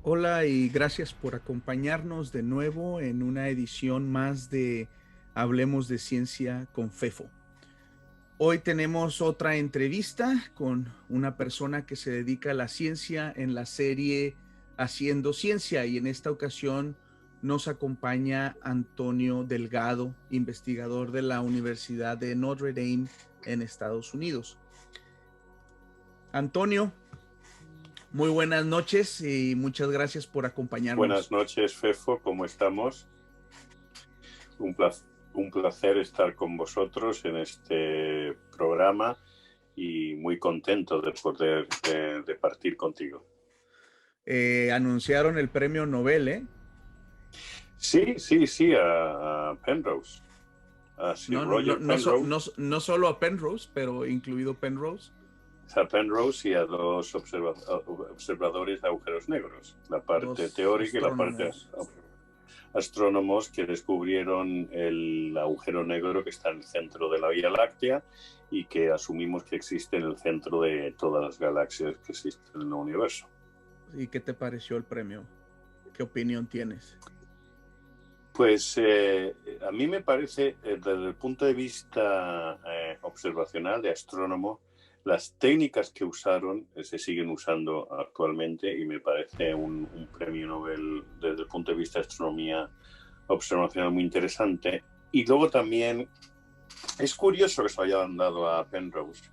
Hola y gracias por acompañarnos de nuevo en una edición más de Hablemos de Ciencia con Fefo. Hoy tenemos otra entrevista con una persona que se dedica a la ciencia en la serie Haciendo Ciencia, y en esta ocasión nos acompaña Antonio Delgado, investigador de la Universidad de Notre Dame en Estados Unidos. Antonio, muy buenas noches y muchas gracias por acompañarnos. Buenas noches, Fefo, ¿cómo estamos? Un placer estar con vosotros en este programa y muy contento de poder de partir contigo. Anunciaron el premio Nobel, ¿eh? Sí, a Penrose, a Sir No, no, no, Roger Penrose, no solo a Penrose, pero incluido Penrose. a Penrose y a dos observadores de agujeros negros, la parte Dos teórica y la parte astrónomos. astrónomos que descubrieron el agujero negro que está en el centro de la Vía Láctea y que asumimos que existe en el centro de todas las galaxias que existen en el universo. ¿Y qué te pareció el premio? ¿Qué opinión tienes? Pues a mí me parece, desde el punto de vista observacional de astrónomo, las técnicas que usaron se siguen usando actualmente y me parece un premio Nobel desde el punto de vista de astronomía observacional muy interesante. Y luego también es curioso que se lo hayan dado a Penrose A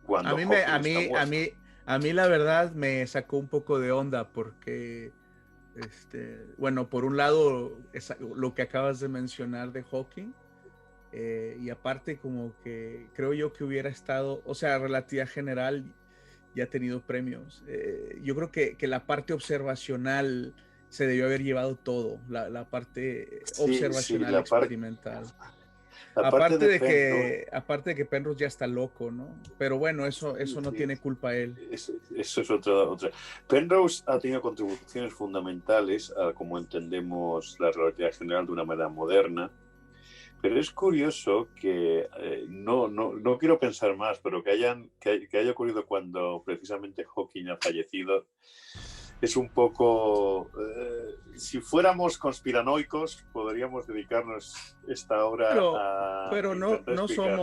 cuando mí, me, Hawking está muerto. a mí la verdad me sacó un poco de onda porque, bueno, por un lado, lo que acabas de mencionar de Hawking, y aparte como que creo yo que hubiera estado, o sea, relatividad general ya ha tenido premios. Yo creo que la parte observacional se debió haber llevado todo, la parte Sí, observacional experimental. la parte de Penrose. Aparte de que Penrose ya está loco, ¿no? Pero bueno, eso no tiene culpa él. Eso es otra. Penrose ha tenido contribuciones fundamentales a cómo entendemos la relatividad general de una manera moderna. Pero es curioso que no quiero pensar más, pero que haya ocurrido cuando precisamente Hawking ha fallecido. Es un poco, si fuéramos conspiranoicos, podríamos dedicarnos esta hora Pero, a pero intentar explicar.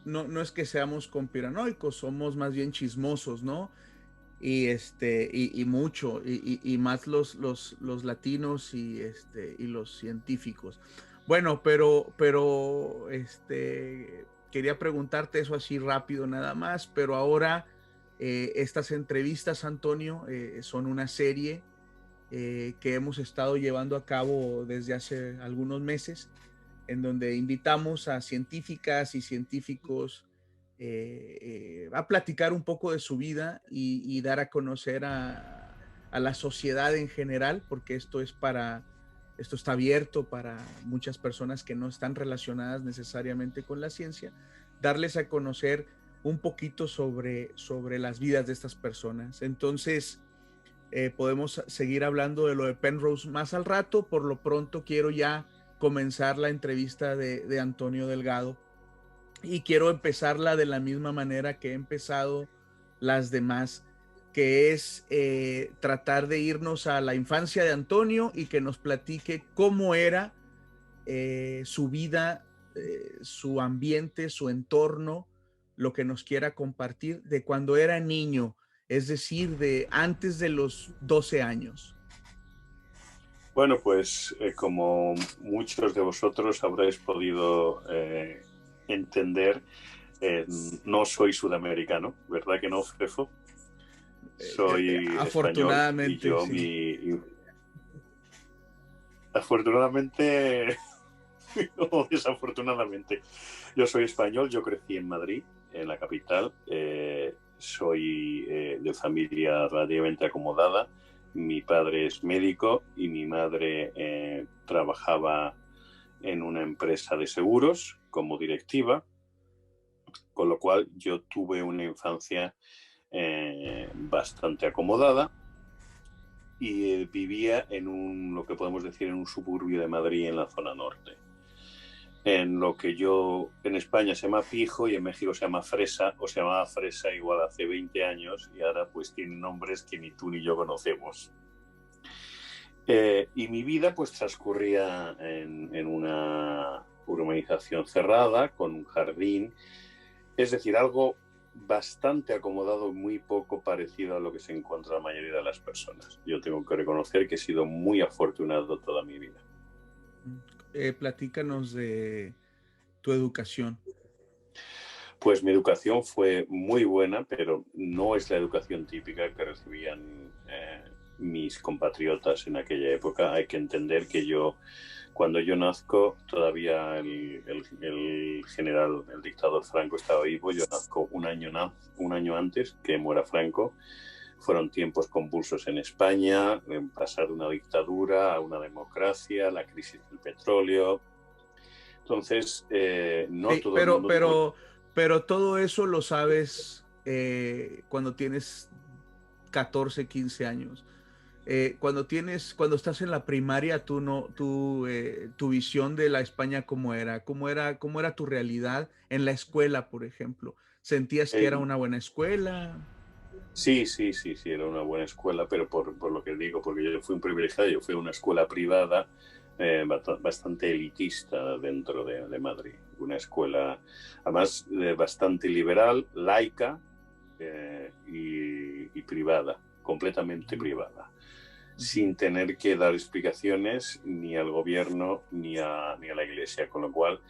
no es que seamos conspiranoicos, somos más bien chismosos, ¿no? Y mucho, y más los latinos y los científicos. Bueno, quería preguntarte eso así rápido nada más, pero ahora estas entrevistas, Antonio, son una serie que hemos estado llevando a cabo desde hace algunos meses, en donde invitamos a científicas y científicos a platicar un poco de su vida y dar a conocer a la sociedad en general, porque esto está abierto para muchas personas que no están relacionadas necesariamente con la ciencia, darles a conocer un poquito sobre las vidas de estas personas. Entonces, podemos seguir hablando de lo de Penrose más al rato. Por lo pronto quiero ya comenzar la entrevista de Antonio Delgado, y quiero empezarla de la misma manera que he empezado las demás, que es tratar de irnos a la infancia de Antonio y que nos platique cómo era su vida, su ambiente, su entorno, lo que nos quiera compartir de cuando era niño, es decir, de antes de los 12 años. Bueno, pues como muchos de vosotros habréis podido entender, no soy sudamericano, ¿verdad que no, Fefo? Soy español y Afortunadamente, yo sí. afortunadamente o desafortunadamente, yo soy español, yo crecí en Madrid, en la capital, soy de familia relativamente acomodada, mi padre es médico y mi madre trabajaba en una empresa de seguros como directiva, con lo cual yo tuve una infancia bastante acomodada y vivía en lo que podemos decir en un suburbio de Madrid en la zona norte. en lo que yo en España se llama pijo y en México se llama fresa, o se llamaba fresa igual hace 20 años y ahora pues tiene nombres que ni tú ni yo conocemos. Y mi vida pues transcurría en una urbanización cerrada con un jardín, es decir, algo bastante acomodado, muy poco parecido a lo que se encuentra la mayoría de las personas. Yo tengo que reconocer que he sido muy afortunado toda mi vida. Platícanos de tu educación. Pues mi educación fue muy buena, pero no es la educación típica que recibían mis compatriotas en aquella época. Hay que entender que cuando yo nazco, todavía el general, el dictador Franco estaba vivo. Yo nazco un año antes que muera Franco. Fueron tiempos convulsos en España, en pasar de una dictadura a una democracia, la crisis del petróleo. Entonces, no Sí, todo el mundo tuvo. pero todo eso lo sabes cuando tienes 14, 15 años. Cuando estás en la primaria, tú no, tu visión de la España, cómo era tu realidad en la escuela, por ejemplo. ¿Sentías que era Eh, una buena escuela? Sí, sí, sí, sí, era una buena escuela, pero por lo que digo, porque yo fui un privilegiado, yo fui a una escuela privada bastante elitista dentro de Madrid. Una escuela, además, bastante liberal, laica y privada, completamente privada, sin tener que dar explicaciones ni al gobierno ni a la iglesia, con lo cual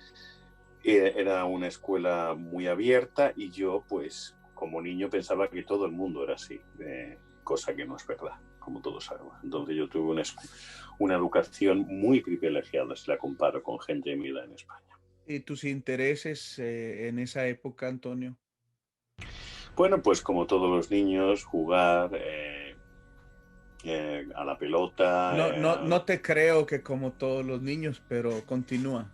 era una escuela muy abierta y yo, pues, como niño pensaba que todo el mundo era así, cosa que no es verdad, como todos sabemos. Entonces yo tuve una educación muy privilegiada si la comparo con gente de mi edad en España. ¿Y tus intereses en esa época, Antonio? Bueno, pues como todos los niños, jugar a la pelota. No te creo que como todos los niños, pero continúa.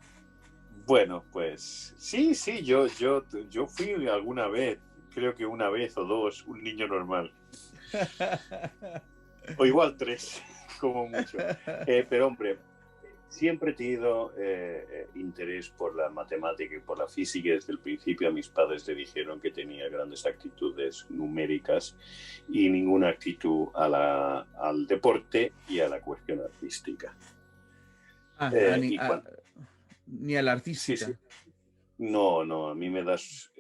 Bueno, pues sí, sí, yo fui alguna vez, creo que una vez o dos, un niño normal. O igual tres, como mucho. Pero hombre, siempre he tenido interés por la matemática y por la física. Desde el principio a mis padres le dijeron que tenía grandes actitudes numéricas y ninguna actitud al deporte y a la cuestión artística. Ah, Y cuando, ni a la sí, sí. artística. No, no, a mí me das,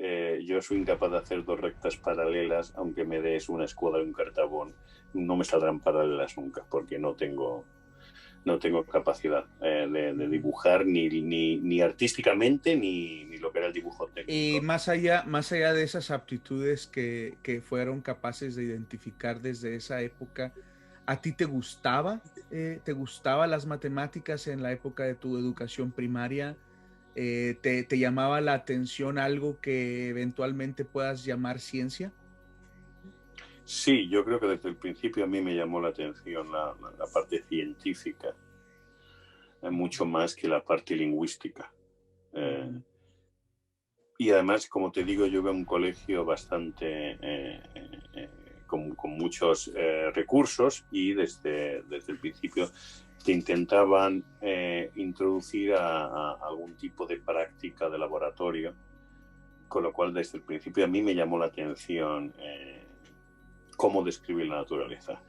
yo soy incapaz de hacer dos rectas paralelas, aunque me des una escuadra y un cartabón, no me saldrán paralelas nunca, porque no tengo capacidad de dibujar ni artísticamente ni lo que era el dibujo Y técnico. más allá de esas aptitudes que fueron capaces de identificar desde esa época, ¿a ti te gustaba? ¿Te gustaban las matemáticas en la época de tu educación primaria? ¿Te llamaba la atención algo que eventualmente puedas llamar ciencia? Sí, yo creo que desde el principio a mí me llamó la atención la parte científica, mucho más que la parte lingüística. Eh, Ujú. y además, como te digo, yo veo un colegio bastante con muchos recursos y desde el principio te intentaban introducir a algún tipo de práctica de laboratorio, con lo cual desde el principio a mí me llamó la atención cómo describir la naturaleza.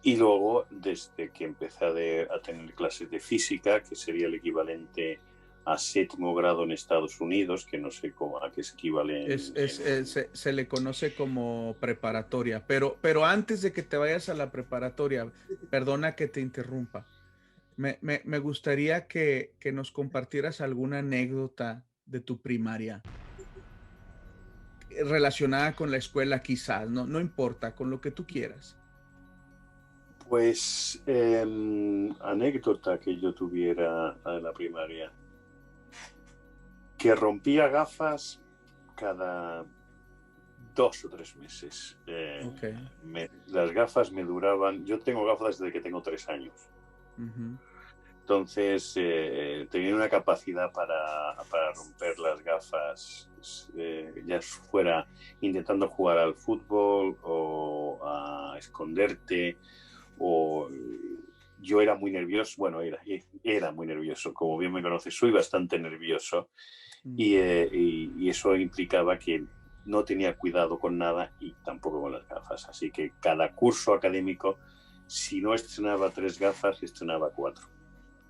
Y luego, desde que empecé a tener clases de física, que sería el equivalente a séptimo grado en Estados Unidos, que no sé a qué se equivale Se le conoce como preparatoria, pero antes de que te vayas a la preparatoria, perdona que te interrumpa, me gustaría que nos compartieras alguna anécdota de tu primaria relacionada con la escuela quizás, no importa, con lo que tú quieras. Pues anécdota que yo tuviera en la primaria, que rompía gafas cada 2 o 3 meses. Ok. Las gafas me duraban, yo tengo gafas desde que tengo 3 años. Ujú. Entonces tenía una capacidad para romper las gafas, ya fuera intentando jugar al fútbol o a esconderte o yo era muy nervioso, bueno, era muy nervioso, como bien me conoces, soy bastante nervioso y eso implicaba que no tenía cuidado con nada y tampoco con las gafas. Así que cada curso académico, si no estrenaba 3 gafas, estrenaba 4.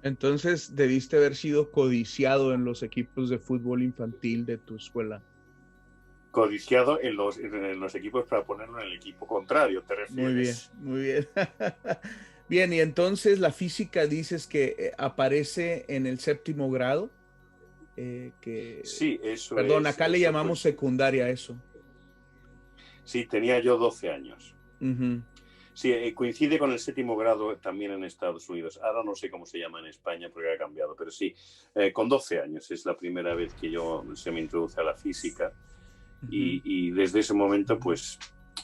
Entonces debiste haber sido codiciado en los equipos de fútbol infantil de tu escuela. Codiciado en los equipos para ponerlo en el equipo contrario, ¿te Muy bien, refieres? muy bien. Bien, y entonces la física dices que aparece en el séptimo grado, Sí, eso perdón, es. acá le Eso llamamos pues, secundaria a eso. sí, tenía yo 12 años. Ujú. Sí, coincide con el séptimo grado también en Estados Unidos. Ahora no sé cómo se llama en España porque ha cambiado, pero sí, con 12 años es la primera vez que se me introduce a la física Ujú. y desde ese momento pues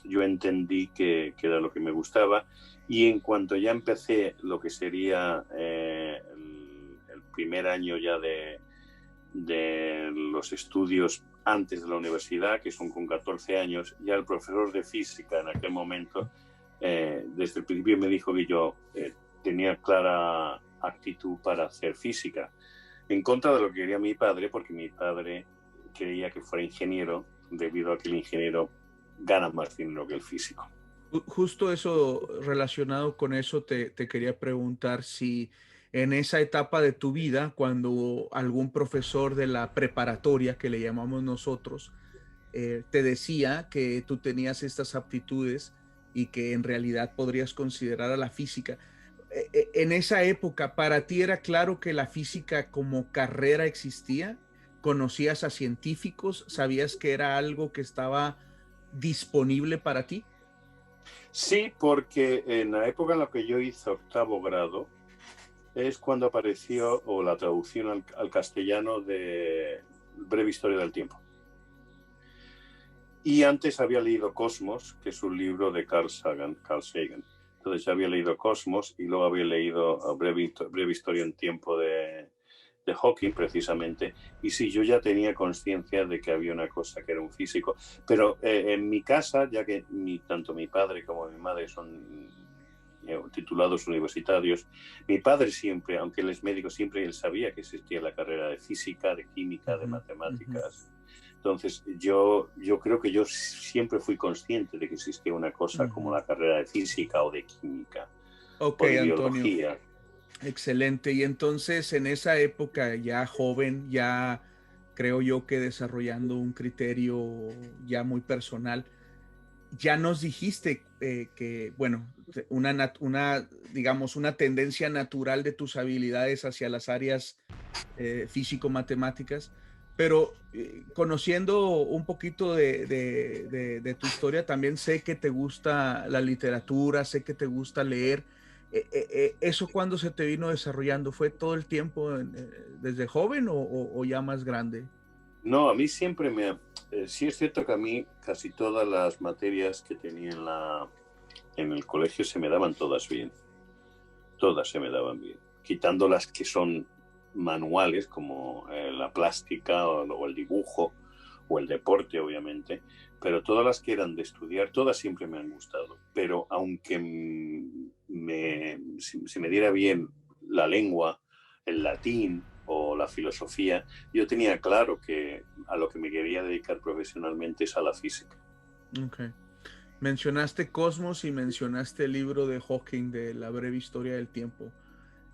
yo entendí que era lo que me gustaba y en cuanto ya empecé lo que sería el primer año ya de los estudios antes de la universidad, que son con 14 años, ya el profesor de física en aquel momento desde el principio me dijo que yo tenía clara actitud para hacer física, en contra de lo que quería mi padre, porque mi padre quería que fuera ingeniero, debido a que el ingeniero gana más dinero que el físico. Justo eso, relacionado con eso, te quería preguntar si en esa etapa de tu vida, cuando algún profesor de la preparatoria, que le llamamos nosotros, te decía que tú tenías estas aptitudes y que en realidad podrías considerar a la física. En esa época, ¿para ti era claro que la física como carrera existía? ¿Conocías a científicos? ¿Sabías que era algo que estaba disponible para ti? Sí, porque en la época en la que yo hice octavo grado es cuando apareció o la traducción al castellano de Breve Historia del Tiempo. Y antes había leído Cosmos, que es un libro de Carl Sagan. Entonces ya había leído Cosmos y luego había leído Breve Historia en Tiempo de Hawking, precisamente. Y sí, yo ya tenía conciencia de que había una cosa que era un físico. Pero en mi casa, ya que tanto mi padre como mi madre son titulados universitarios, mi padre siempre, aunque él es médico, siempre él sabía que existía la carrera de física, de química, de Ujú, ujú. matemáticas. Entonces, yo creo que yo siempre fui consciente de que existía una cosa como Ujú. la carrera de física o de química Ok, o de Antonio, biología. excelente. Y entonces en esa época ya joven, ya creo yo que desarrollando un criterio ya muy personal, ya nos dijiste que, bueno, digamos, una tendencia natural de tus habilidades hacia las áreas físico-matemáticas, pero conociendo un poquito de tu historia, también sé que te gusta la literatura, sé que te gusta leer. ¿Eso cuándo se te vino desarrollando? ¿Fue todo el tiempo desde joven o ya más grande? No, a mí siempre sí es cierto que a mí casi todas las materias que tenía en el colegio se me daban todas bien. Todas se me daban bien. Quitando las que son manuales, como la plástica o el dibujo o el deporte, obviamente, pero todas las que eran de estudiar, todas siempre me han gustado. Pero aunque si me diera bien la lengua, el latín o la filosofía, yo tenía claro que a lo que me quería dedicar profesionalmente es a la física. Ok. Mencionaste Cosmos y mencionaste el libro de Hawking de La breve historia del tiempo.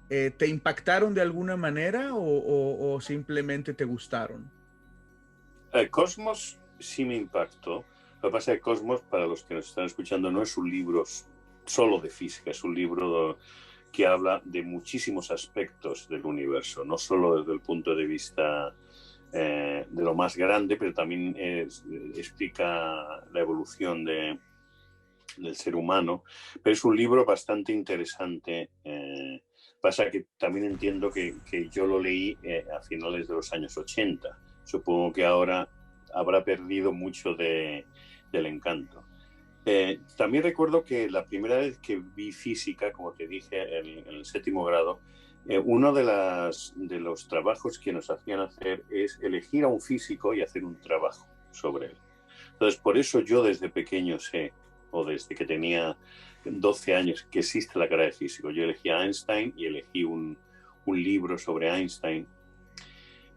¿Te impactaron de alguna manera o simplemente te gustaron? Cosmos sí me impactó. Lo que pasa es que Cosmos, para los que nos están escuchando, no es un libro solo de física, es un libro que habla de muchísimos aspectos del universo, no solo desde el punto de vista de lo más grande, pero también explica la evolución del ser humano. Pero es un libro bastante interesante. Pasa que también entiendo que yo lo leí a finales de los años 80. Supongo que ahora habrá perdido mucho del encanto. También recuerdo que la primera vez que vi física, como te dije, en el séptimo grado, uno de los trabajos que nos hacían hacer es elegir a un físico y hacer un trabajo sobre él. Entonces, por eso yo desde pequeño sé o desde que tenía 12 años que existe la carrera de físico. Yo elegí a Einstein y elegí un libro sobre Einstein,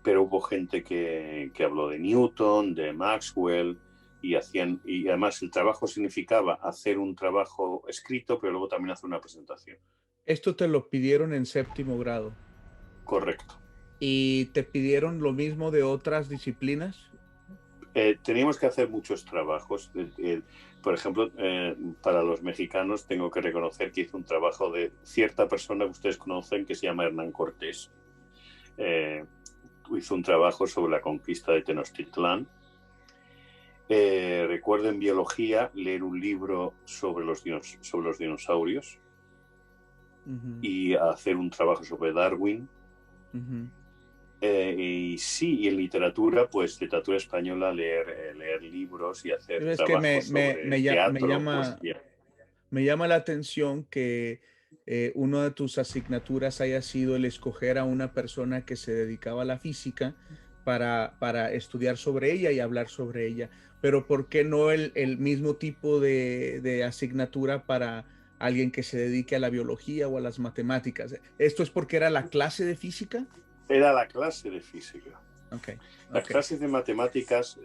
pero hubo gente que habló de Newton, de Maxwell, y además el trabajo significaba hacer un trabajo escrito, pero luego también hacer una presentación. Esto te lo pidieron en séptimo grado. Correcto. ¿Y te pidieron lo mismo de otras disciplinas? Teníamos que hacer muchos trabajos. Por ejemplo, para los mexicanos tengo que reconocer que hice un trabajo de cierta persona que ustedes conocen que se llama Hernán Cortés. Hizo un trabajo sobre la conquista de Tenochtitlán. Recuerdo en biología leer un libro sobre los dinosaurios y hacer un trabajo sobre Darwin. Y sí, y en literatura, pues literatura española, leer libros y hacer trabajos sobre teatro, poesía. Me llama la atención que una de tus asignaturas haya sido el escoger a una persona que se dedicaba a la física para estudiar sobre ella y hablar sobre ella. Pero ¿por qué no el mismo tipo de asignatura para alguien que se dedique a la biología o a las matemáticas? ¿Esto es porque era la clase de física? Era la clase de física. Okay. Las clases de matemáticas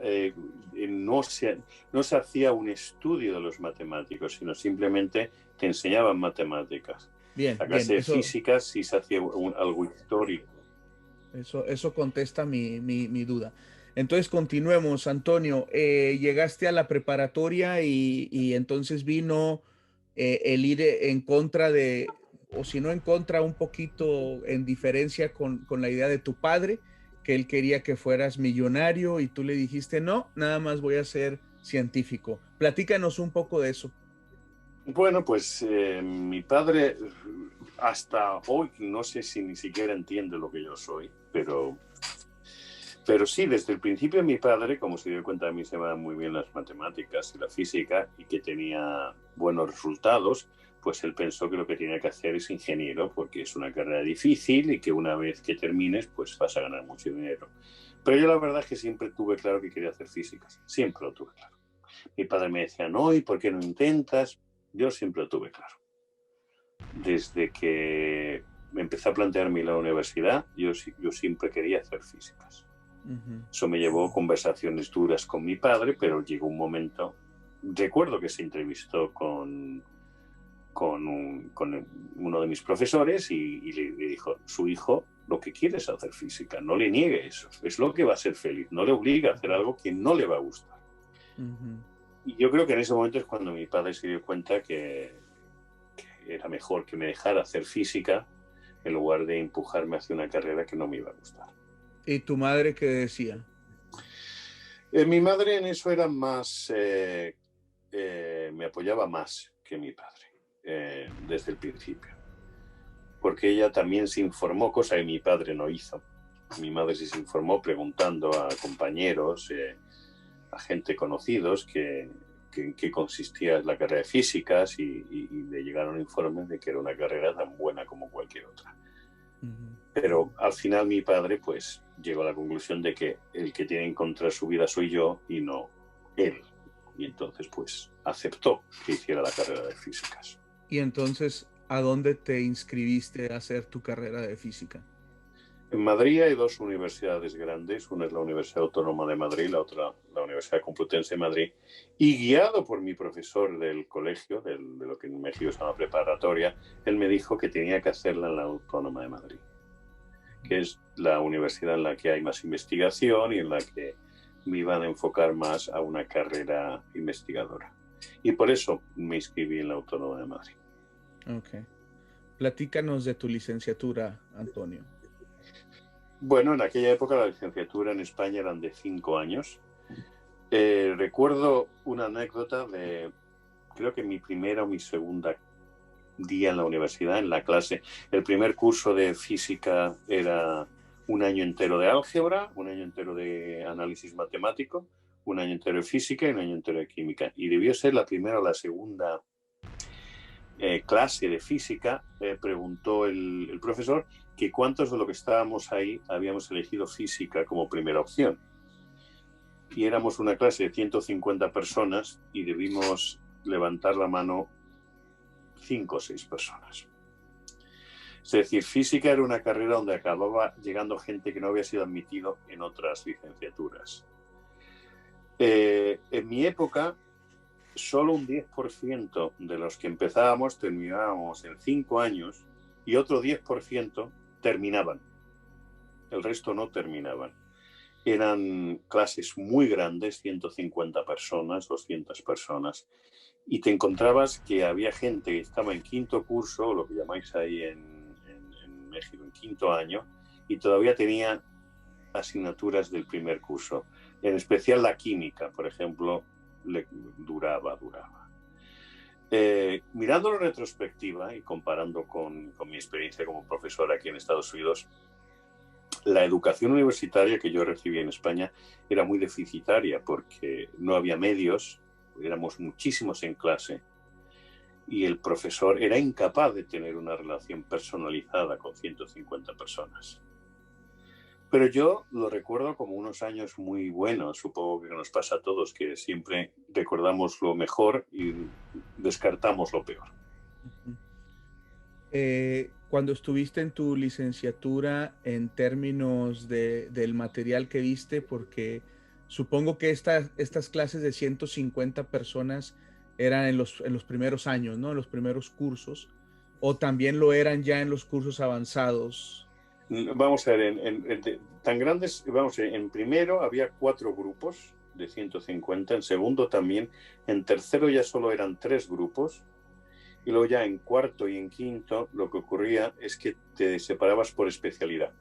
no se hacía un estudio de los matemáticos, sino simplemente te enseñaban matemáticas. Bien, la clase de física sí se hacía algo histórico. Eso contesta mi duda. Entonces continuemos, Antonio. Llegaste a la preparatoria y entonces vino el ir en contra de, o si no en contra, un poquito en diferencia con la idea de tu padre, que él quería que fueras millonario y tú le dijiste, no, nada más voy a ser científico. Platícanos un poco de eso. Bueno, pues mi padre hasta hoy no sé si ni siquiera entiende lo que yo soy, pero sí, desde el principio mi padre, como se dio cuenta, a mí se me dan muy bien las matemáticas y la física y que tenía buenos resultados, pues él pensó que lo que tenía que hacer es ingeniero, porque es una carrera difícil y que una vez que termines, pues vas a ganar mucho dinero. Pero yo la verdad es que siempre tuve claro que quería hacer físicas, siempre lo tuve claro. Mi padre me decía, no, ¿y por qué no intentas? Yo siempre lo tuve claro. Desde que me empecé a plantearme la universidad, yo siempre quería hacer físicas. Eso me llevó a conversaciones duras con mi padre, pero llegó un momento, recuerdo que se entrevistó con uno de mis profesores y le dijo, su hijo lo que quiere es hacer física, no le niegue eso, es lo que va a ser feliz, no le obliga a hacer algo que no le va a gustar. Y yo creo que en ese momento es cuando mi padre se dio cuenta que era mejor que me dejara hacer física en lugar de empujarme hacia una carrera que no me iba a gustar. ¿Y tu madre qué decía? Mi madre en eso era más, me apoyaba más que mi padre, desde el principio. Porque ella también se informó, cosa que mi padre no hizo. Mi madre sí se informó preguntando a compañeros, a gente conocidos, en qué consistía la carrera de físicas y le llegaron informes de que era una carrera tan buena como cualquier otra. Pero al final mi padre pues llegó a la conclusión de que el que tiene que encontrar su vida soy yo y no él. Y entonces pues aceptó que hiciera la carrera de físicas. Y entonces, ¿a dónde te inscribiste a hacer tu carrera de física? En Madrid hay dos universidades grandes, una es la Universidad Autónoma de Madrid, la otra la Universidad Complutense de Madrid, y guiado por mi profesor del colegio, de lo que en México se llama preparatoria, él me dijo que tenía que hacerla en la Autónoma de Madrid, que es la universidad en la que hay más investigación y en la que me iban a enfocar más a una carrera investigadora. Y por eso me inscribí en la Autónoma de Madrid. Ok. Platícanos de tu licenciatura, Antonio. Bueno, en aquella época la licenciatura en España eran de 5 años. Recuerdo una anécdota de, creo que mi primera o mi segunda día en la universidad, en la clase. El primer curso de física era un año entero de álgebra, un año entero de análisis matemático, un año entero de física y un año entero de química. Y debió ser la primera o la segunda clase de física. Preguntó el profesor que cuántos de los que estábamos ahí habíamos elegido física como primera opción. Y éramos una clase de 150 personas y debimos levantar la mano 5 o 6 personas. Es decir, física era una carrera donde acababa llegando gente que no había sido admitido en otras licenciaturas. En mi época, solo un 10% de los que empezábamos terminábamos en 5 años y otro 10% terminaban. El resto no terminaban. Eran clases muy grandes, 150 personas, 200 personas. Y te encontrabas que había gente que estaba en quinto curso, lo que llamáis ahí en México, en quinto año, y todavía tenía asignaturas del primer curso. En especial la química, por ejemplo, duraba. Mirándolo en retrospectiva y comparando con mi experiencia como profesor aquí en Estados Unidos, la educación universitaria que yo recibí en España era muy deficitaria porque no había medios, éramos muchísimos en clase y el profesor era incapaz de tener una relación personalizada con 150 personas. Pero yo lo recuerdo como unos años muy buenos, supongo que nos pasa a todos, que siempre recordamos lo mejor y descartamos lo peor. Cuando estuviste en tu licenciatura, en términos del material que viste, porque supongo que estas clases de 150 personas eran en los primeros años, ¿no? En los primeros cursos, o también lo eran ya en los cursos avanzados. Vamos a ver, tan grandes, vamos a ver, en primero había 4 grupos de 150, en segundo también, en tercero ya solo eran 3 grupos, y luego ya en cuarto y en quinto lo que ocurría es que te separabas por especialidad.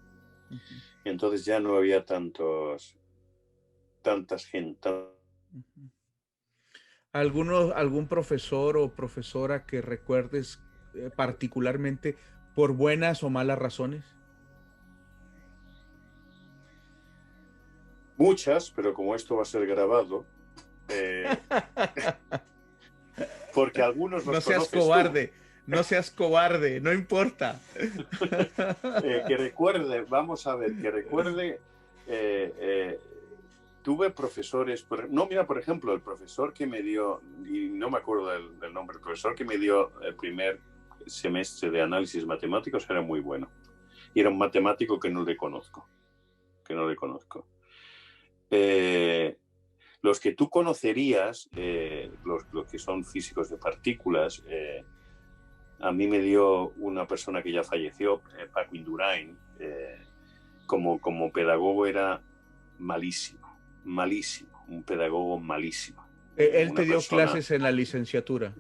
Uh-huh. Entonces ya no había tantas gente. Uh-huh. ¿Algún profesor o profesora que recuerdes particularmente por buenas o malas razones? Muchas, pero como esto va a ser grabado, porque algunos no seas cobarde, no seas cobarde, no importa. Que recuerde, vamos a ver, que recuerde, tuve profesores, mira, por ejemplo, el profesor que me dio, y no me acuerdo del nombre, el profesor que me dio el primer semestre de análisis matemáticos era muy bueno. Y era un matemático que no le conozco. Los que tú conocerías, los que son físicos de partículas, a mí me dio una persona que ya falleció, Paco Indurain, como pedagogo era malísimo, un pedagogo malísimo. Él te dio clases en la licenciatura.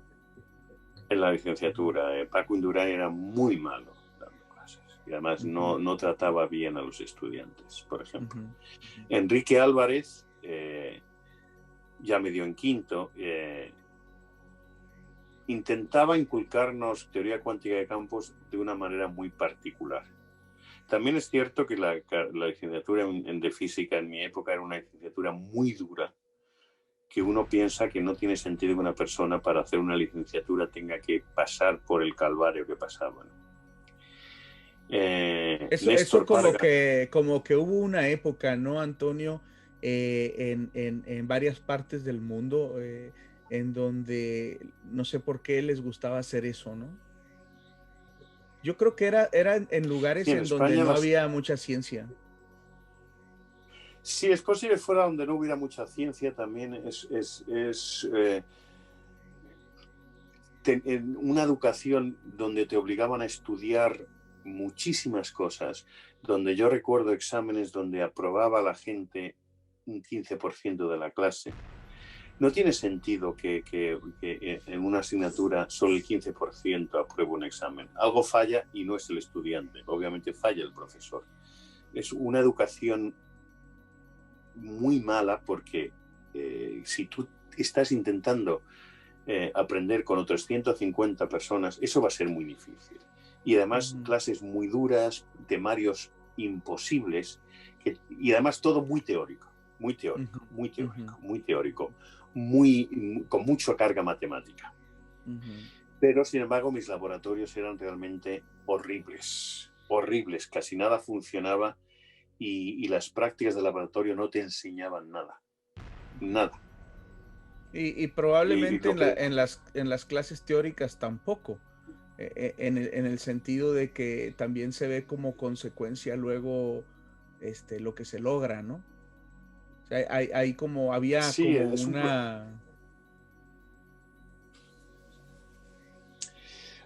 En la licenciatura, Paco Indurain era muy malo dando clases y además uh-huh. no trataba bien a los estudiantes, por ejemplo. Uh-huh. Enrique Álvarez ya me dio en quinto, intentaba inculcarnos teoría cuántica de campos de una manera muy particular. También es cierto que la licenciatura de física en mi época era una licenciatura muy dura, que uno piensa que no tiene sentido que una persona para hacer una licenciatura tenga que pasar por el calvario que pasaba, ¿no? Eso como que hubo una época, ¿no, Antonio? En varias partes del mundo en donde no sé por qué les gustaba hacer eso, ¿no? Yo creo que era en lugares en donde no había mucha ciencia. Sí, es posible fuera donde no hubiera mucha ciencia, también una educación donde te obligaban a estudiar muchísimas cosas, donde yo recuerdo exámenes donde aprobaba la gente un 15% de la clase. No tiene sentido que en una asignatura solo el 15% apruebe un examen. Algo falla y no es el estudiante, obviamente falla el profesor. Es una educación muy mala porque si tú estás intentando aprender con otras 150 personas, eso va a ser muy difícil. Y además clases muy duras, temarios imposibles, y además todo muy teórico, con mucha carga matemática. Pero sin embargo mis laboratorios eran realmente horribles, casi nada funcionaba y las prácticas de laboratorio no te enseñaban nada. Y Y probablemente lo que, en las clases teóricas tampoco, en el sentido de que también se ve como consecuencia luego lo que se logra, ¿no? O sea, hay como, había sí, como una...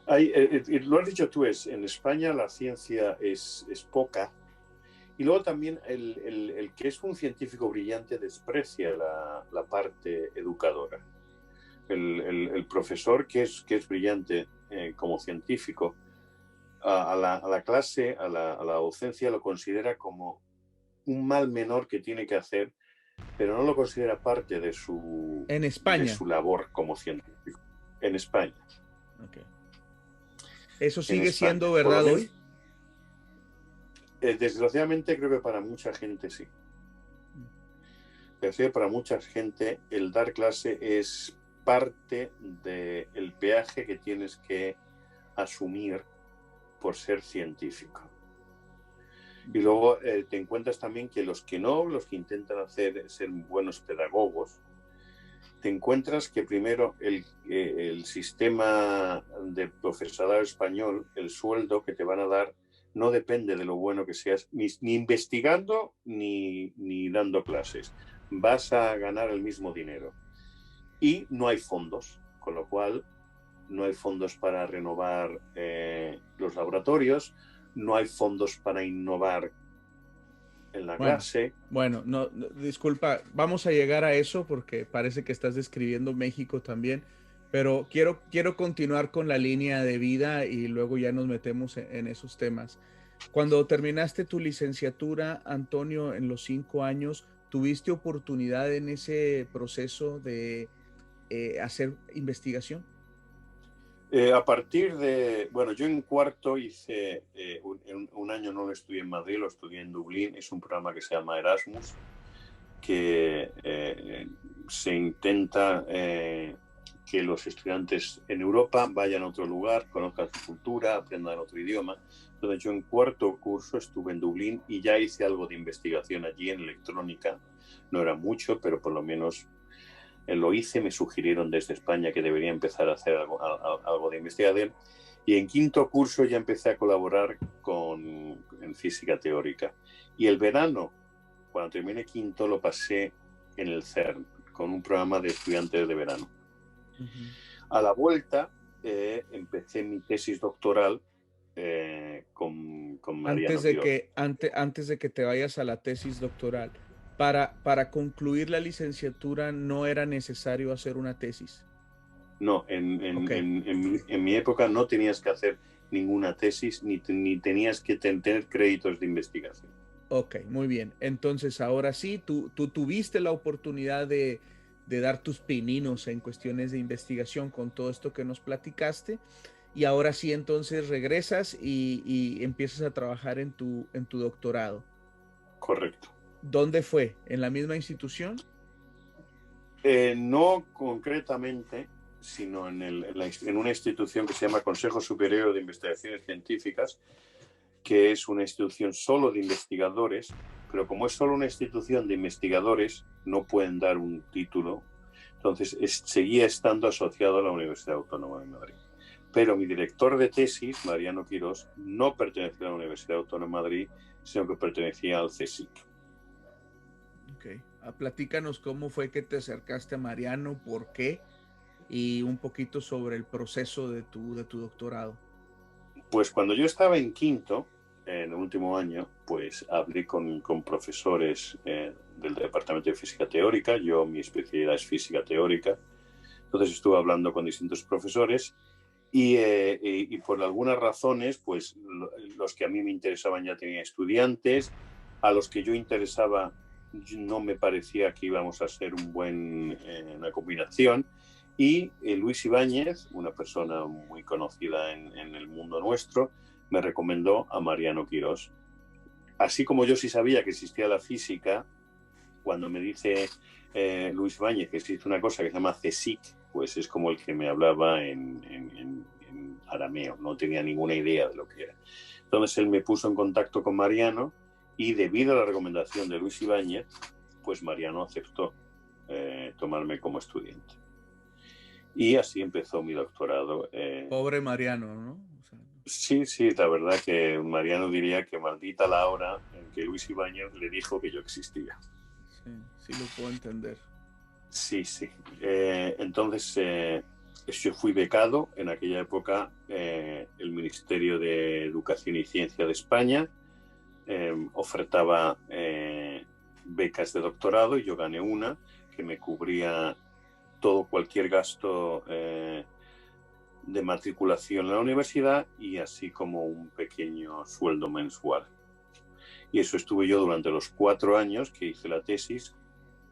lo has dicho tú, en España la ciencia es poca. Y luego también el que es un científico brillante desprecia la parte educadora. El profesor que es brillante como científico, a la clase, a la docencia, lo considera como un mal menor que tiene que hacer, pero no lo considera parte En de España. su labor como científico. En España. Okay. ¿Eso En sigue España. siendo Por lo verdad menos, hoy? desgraciadamente creo que para mucha gente sí. Pero para mucha gente el dar clase es parte del peaje que tienes que asumir por ser científico. Y luego te encuentras también que los que no, los que intentan ser buenos pedagogos, te encuentras que primero el sistema de profesorado español, el sueldo que te van a dar, no depende de lo bueno que seas, ni investigando ni dando clases. Vas a ganar el mismo dinero. Y no hay fondos, con lo cual no hay fondos para renovar los laboratorios, no hay fondos para innovar en la Bueno, clase. bueno, disculpa, vamos a llegar a eso porque parece que estás describiendo México también, pero quiero continuar con la línea de vida y luego ya nos metemos en esos temas. Cuando terminaste tu licenciatura, Antonio, en los 5 años, ¿tuviste oportunidad en ese proceso de hacer investigación? A partir de, bueno, yo en cuarto hice, un año no lo estudié en Madrid, lo estudié en Dublín, es un programa que se llama Erasmus, que se intenta que los estudiantes en Europa vayan a otro lugar, conozcan su cultura, aprendan otro idioma. Entonces yo en cuarto curso estuve en Dublín y ya hice algo de investigación allí en electrónica, no era mucho, pero por lo menos lo hice, me sugirieron desde España que debería empezar a hacer algo de investigación y en quinto curso ya empecé a colaborar en física teórica. Y el verano, cuando terminé quinto, lo pasé en el CERN, con un programa de estudiantes de verano. Uh-huh. A la vuelta empecé mi tesis doctoral con Mariano Quirós. Antes de que te vayas a la tesis doctoral, para concluir la licenciatura no era necesario hacer una tesis. No, en mi época no tenías que hacer ninguna tesis ni tenías que tener créditos de investigación. Ok, muy bien. Entonces ahora sí, tú tuviste la oportunidad de dar tus pininos en cuestiones de investigación con todo esto que nos platicaste. Y ahora sí, entonces regresas y empiezas a trabajar en tu doctorado. Correcto. ¿Dónde fue? ¿En la misma institución? No concretamente, sino en una institución que se llama Consejo Superior de Investigaciones Científicas, que es una institución solo de investigadores, pero como es solo una institución de investigadores, no pueden dar un título. Entonces, seguía estando asociado a la Universidad Autónoma de Madrid. Pero mi director de tesis, Mariano Quirós, no pertenecía a la Universidad Autónoma de Madrid, sino que pertenecía al CSIC. Ok. Platícanos cómo fue que te acercaste a Mariano, por qué, y un poquito sobre el proceso de tu doctorado. Pues cuando yo estaba en quinto, en el último año, pues hablé con profesores del Departamento de Física Teórica. Mi especialidad es física teórica. Entonces estuve hablando con distintos profesores y por algunas razones, pues los que a mí me interesaban ya tenían estudiantes, a los que yo interesaba no me parecía que íbamos a ser una combinación. Y Luis Ibáñez, una persona muy conocida en el mundo nuestro, me recomendó a Mariano Quirós. Así como yo sí sabía que existía la física, cuando me dice Luis Ibáñez que existe una cosa que se llama CSIC, pues es como el que me hablaba en arameo, no tenía ninguna idea de lo que era. Entonces él me puso en contacto con Mariano y debido a la recomendación de Luis Ibáñez, pues Mariano aceptó tomarme como estudiante. Y así empezó mi doctorado. Pobre Mariano, ¿no? O sea, sí, la verdad que Mariano diría que maldita la hora en que Luis Ibáñez le dijo que yo existía. sí, sí lo puedo entender. Sí. Entonces, yo fui becado en aquella época. El Ministerio de Educación y Ciencia de España ofertaba becas de doctorado y yo gané una que me cubría cualquier gasto de matriculación en la universidad y así como un pequeño sueldo mensual. Y eso estuve yo durante los 4 años que hice la tesis,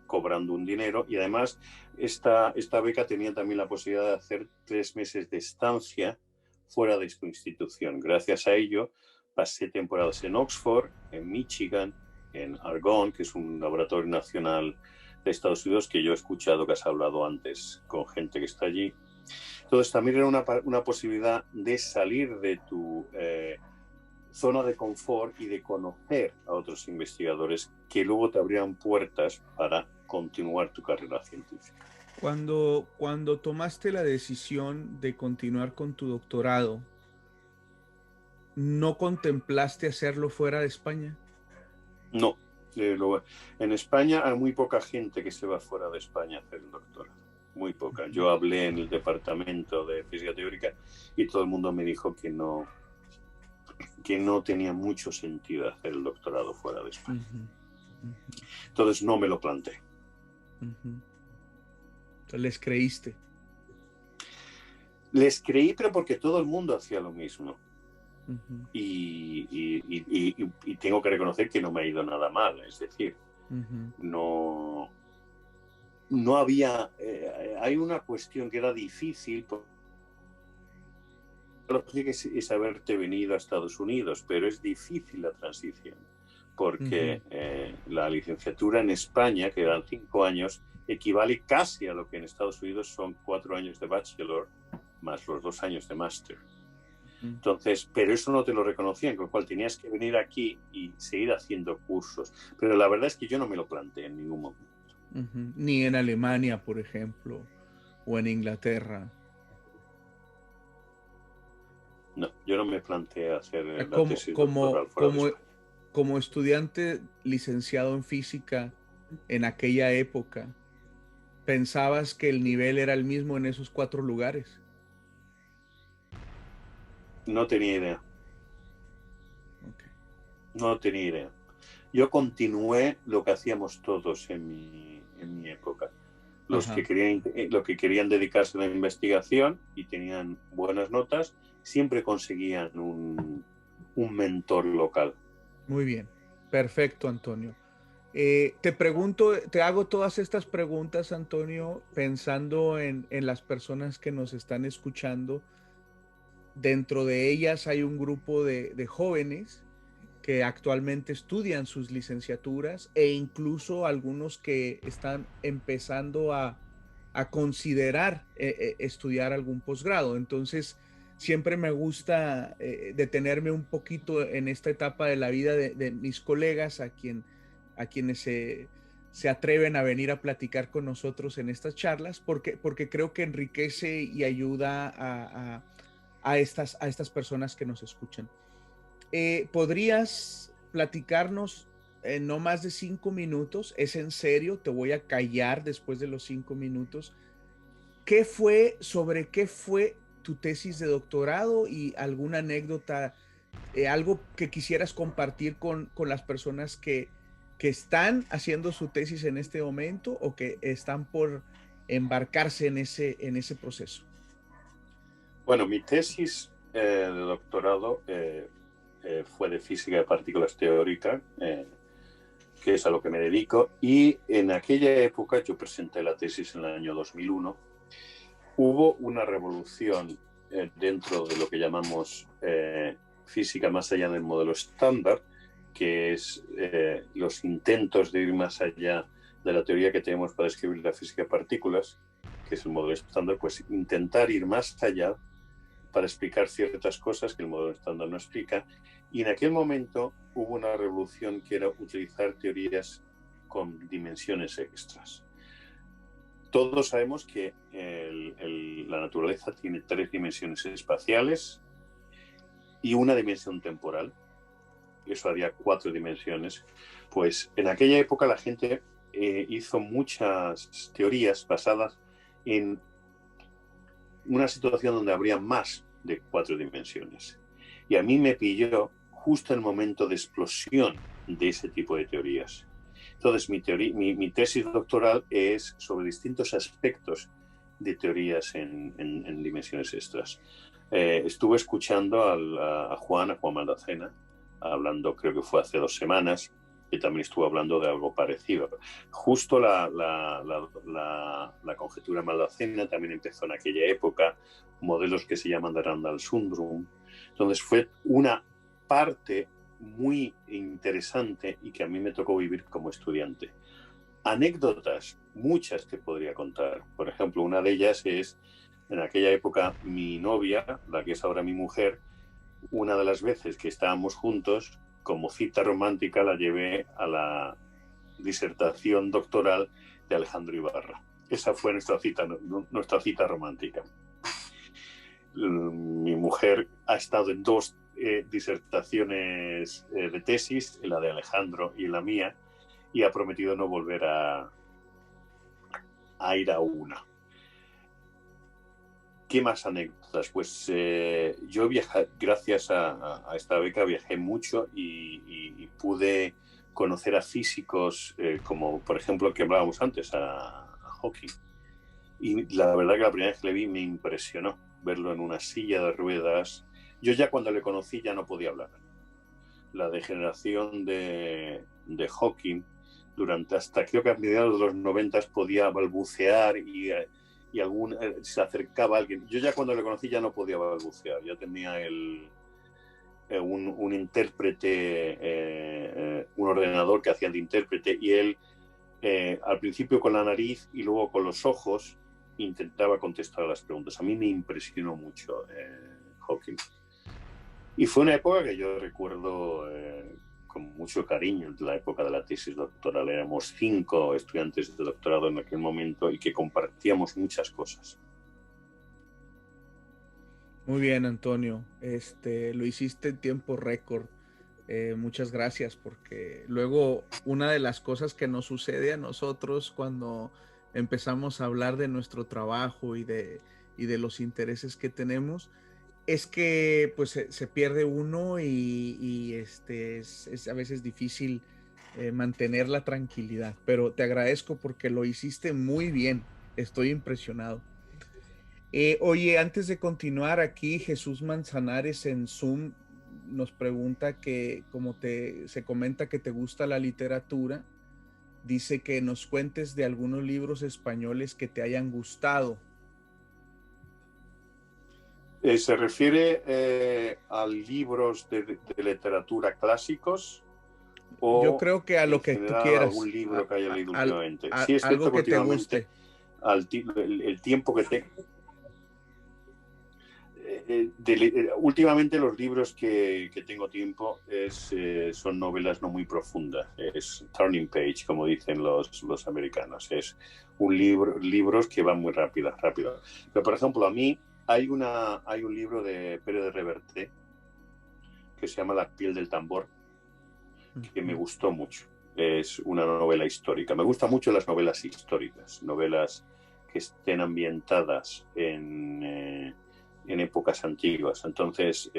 cobrando un dinero, y además esta beca tenía también la posibilidad de hacer 3 meses de estancia fuera de su institución. Gracias a ello pasé temporadas en Oxford, en Michigan, en Argonne, que es un laboratorio nacional de Estados Unidos que yo he escuchado que has hablado antes con gente que está allí. Entonces también era una posibilidad de salir de tu zona de confort y de conocer a otros investigadores que luego te abrían puertas para continuar tu carrera científica. Cuando tomaste la decisión de continuar con tu doctorado, ¿no contemplaste hacerlo fuera de España? No. En España hay muy poca gente que se va fuera de España a hacer el doctorado. Muy poca. Yo hablé en el departamento de física teórica y todo el mundo me dijo que no tenía mucho sentido hacer el doctorado fuera de España. Entonces no me lo planteé. ¿Les creíste? Les creí, pero porque todo el mundo hacía lo mismo. Y tengo que reconocer que no me ha ido nada mal. Es decir, no había... hay una cuestión que era difícil... es haberte venido a Estados Unidos, pero es difícil la transición, porque la licenciatura en España, que eran 5 años, equivale casi a lo que en Estados Unidos son 4 años de bachelor más los 2 años de máster. Entonces, pero eso no te lo reconocían, con lo cual tenías que venir aquí y seguir haciendo cursos. Pero la verdad es que yo no me lo planteé en ningún momento. Ni en Alemania, por ejemplo, o en Inglaterra. No, yo no me planteé hacer la tesis doctoral fuera de España. Como estudiante licenciado en física en aquella época, ¿pensabas que el nivel era el mismo en esos 4 lugares? No tenía idea. Okay. No tenía idea. Yo continué lo que hacíamos todos en mi época. Lo que querían dedicarse a la investigación y tenían buenas notas, siempre conseguían un mentor local. Muy bien, perfecto, Antonio. Te hago todas estas preguntas, Antonio, pensando en las personas que nos están escuchando. Dentro de ellas hay un grupo de jóvenes que actualmente estudian sus licenciaturas e incluso algunos que están empezando a considerar estudiar algún posgrado. Entonces, siempre me gusta detenerme un poquito en esta etapa de la vida de mis colegas a quienes se atreven a venir a platicar con nosotros en estas charlas, porque creo que enriquece y ayuda a estas personas que nos escuchan. ¿Podrías platicarnos en no más de 5 minutos? Es en serio, te voy a callar después de los 5 minutos. ¿Sobre qué fue tu tesis de doctorado y alguna anécdota, algo que quisieras compartir con las personas que están haciendo su tesis en este momento o que están por embarcarse en ese proceso? Bueno, mi tesis de doctorado fue de física de partículas teórica, que es a lo que me dedico, y en aquella época yo presenté la tesis en el año 2001. Hubo una revolución dentro de lo que llamamos física más allá del modelo estándar, que es los intentos de ir más allá de la teoría que tenemos para describir la física de partículas, que es el modelo estándar, pues intentar ir más allá para explicar ciertas cosas que el modelo estándar no explica. Y en aquel momento hubo una revolución que era utilizar teorías con dimensiones extras. todos sabemos que la naturaleza tiene 3 dimensiones espaciales y una dimensión temporal. Eso haría 4 dimensiones. Pues en aquella época la gente hizo muchas teorías basadas en una situación donde habría más de 4 dimensiones. Y a mí me pilló justo el momento de explosión de ese tipo de teorías. Entonces, mi tesis doctoral es sobre distintos aspectos de teorías en dimensiones extras. Estuve escuchando a Juan Maldacena, hablando, creo que fue hace 2 semanas, que también estuvo hablando de algo parecido. Justo la conjetura Maldacena también empezó en aquella época, modelos que se llaman de Randall-Sundrum. Entonces fue una parte muy interesante y que a mí me tocó vivir como estudiante. Anécdotas, muchas que podría contar. Por ejemplo, una de ellas es, en aquella época, mi novia, la que es ahora mi mujer, una de las veces que estábamos juntos, como cita romántica, la llevé a la disertación doctoral de Alejandro Ibarra. Esa fue nuestra cita romántica. Mi mujer ha estado en 2 disertaciones de tesis, la de Alejandro y la mía, y ha prometido no volver a ir a una. ¿Qué más anécdotas? Pues yo viajé, gracias a esta beca, viajé mucho y pude conocer a físicos como, por ejemplo, el que hablábamos antes, a Hawking. Y la verdad que la primera vez que le vi me impresionó verlo en una silla de ruedas. Yo ya cuando le conocí ya no podía hablar. La degeneración de Hawking hasta creo que a mediados de los 90 podía balbucear y se acercaba a alguien. Yo ya cuando le conocí ya no podía balbucear, ya tenía un intérprete, un ordenador que hacía de intérprete, y él al principio con la nariz y luego con los ojos intentaba contestar a las preguntas. A mí me impresionó mucho Hawking. Y fue una época que yo recuerdo con mucho cariño, la época de la tesis doctoral. Éramos 5 estudiantes de doctorado en aquel momento y que compartíamos muchas cosas. Muy bien, Antonio. Lo hiciste en tiempo récord. Muchas gracias, porque luego una de las cosas que nos sucede a nosotros cuando empezamos a hablar de nuestro trabajo y de los intereses que tenemos es que pues se pierde uno y es a veces difícil mantener la tranquilidad, pero te agradezco porque lo hiciste muy bien. Estoy impresionado. Oye, antes de continuar aquí, Jesús Manzanares en Zoom nos pregunta que, se comenta que te gusta la literatura, dice que nos cuentes de algunos libros españoles que te hayan gustado. ¿Se refiere a libros de literatura clásicos? O yo creo que a lo que tú quieras. Algún libro que haya leído últimamente. Sí, es algo que te guste. El tiempo que te... últimamente los libros que tengo tiempo son novelas no muy profundas. Es turning page, como dicen los americanos. Es libros que van muy rápido. Pero, por ejemplo, a mí hay un libro de Pere de Reverte que se llama La piel del tambor, que me gustó mucho. Es una novela histórica. Me gustan mucho las novelas históricas, novelas que estén ambientadas en épocas antiguas. Entonces,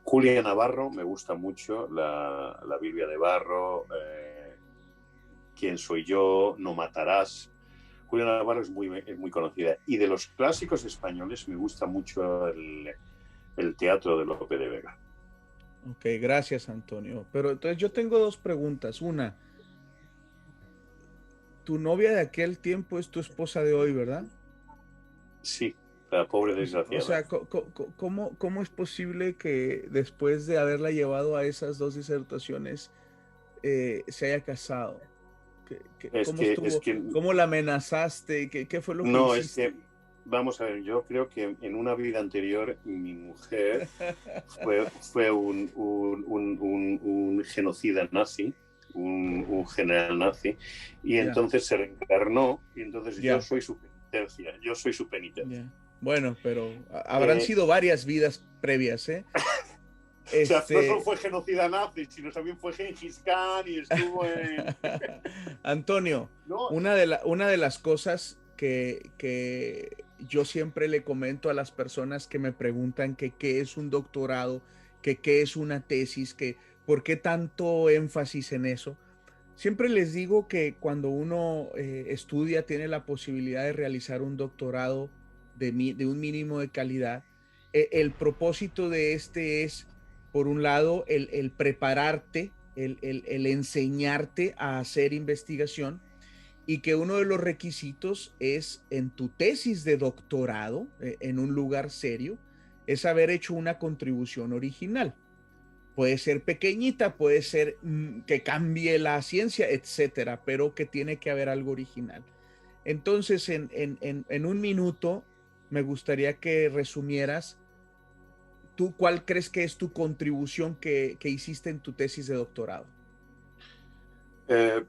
Julia Navarro me gusta mucho, la Biblia de Barro, ¿Quién soy yo?, No matarás. Julia Navarro es muy conocida. Y de los clásicos españoles me gusta mucho el teatro de Lope de Vega. Ok, gracias, Antonio. Pero entonces yo tengo 2 preguntas. Una, tu novia de aquel tiempo es tu esposa de hoy, ¿verdad? Sí, la pobre desgraciada. O sea, ¿cómo es posible que después de haberla llevado a esas 2 disertaciones se haya casado? ¿Cómo la amenazaste? ¿Qué fue lo que hiciste? No, es que, vamos a ver, yo creo que en una vida anterior mi mujer fue un genocida nazi un general nazi, y Ya, entonces se reencarnó, y entonces yo ya, soy su penitencia, yo soy su penitencia. ya. Bueno, pero habrán Eh, sido varias vidas previas, ¿eh? o sea, no solo Este, fue genocida nazi, sino también fue Gengis Khan y estuvo en... Antonio, No, una de las cosas que yo siempre le comento a las personas que me preguntan que qué es un doctorado, que qué es una tesis, que por qué tanto énfasis en eso, siempre les digo que cuando uno estudia, tiene la posibilidad de realizar un doctorado de un mínimo de calidad, el propósito de este es, por un lado, el prepararte, el enseñarte a hacer investigación y que uno de los requisitos es en tu tesis de doctorado, en un lugar serio, es haber hecho una contribución original. Puede ser pequeñita, puede ser que cambie la ciencia, etcétera, pero que tiene que haber algo original. Entonces, en un minuto, me gustaría que resumieras tú cuál crees que es tu contribución que hiciste en tu tesis de doctorado.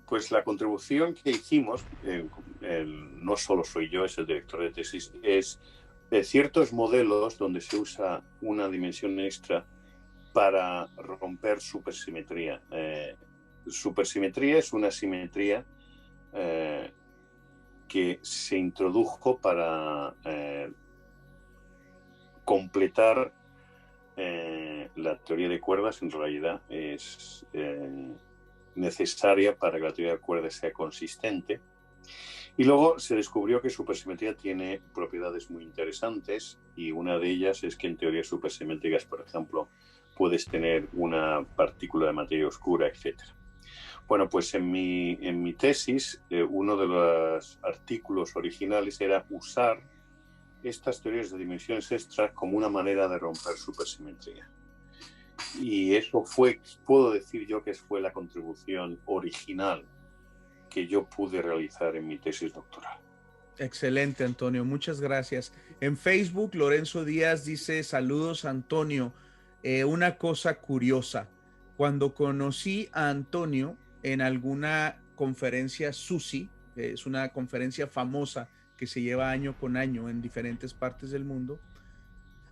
pues la contribución que hicimos, no solo soy yo, es el director de tesis, es ciertos modelos donde se usa una dimensión extra para romper supersimetría. Supersimetría es una simetría que se introdujo para completar la teoría de cuerdas. En realidad es necesaria para que la teoría de cuerdas sea consistente. Y luego se descubrió que supersimetría tiene propiedades muy interesantes, y una de ellas es que en teorías supersimétricas, por ejemplo, puedes tener una partícula de materia oscura, etc. Bueno, pues en mi tesis, uno de los artículos originales era usar estas teorías de dimensiones extra como una manera de romper supersimetría. Y eso fue, puedo decir yo, que fue la contribución original que yo pude realizar en mi tesis doctoral. Excelente, Antonio. Muchas gracias. En Facebook, Lorenzo Díaz dice, saludos, Antonio. Una cosa curiosa, cuando conocí a Antonio en alguna conferencia SUSI, es una conferencia famosa que se lleva año con año en diferentes partes del mundo,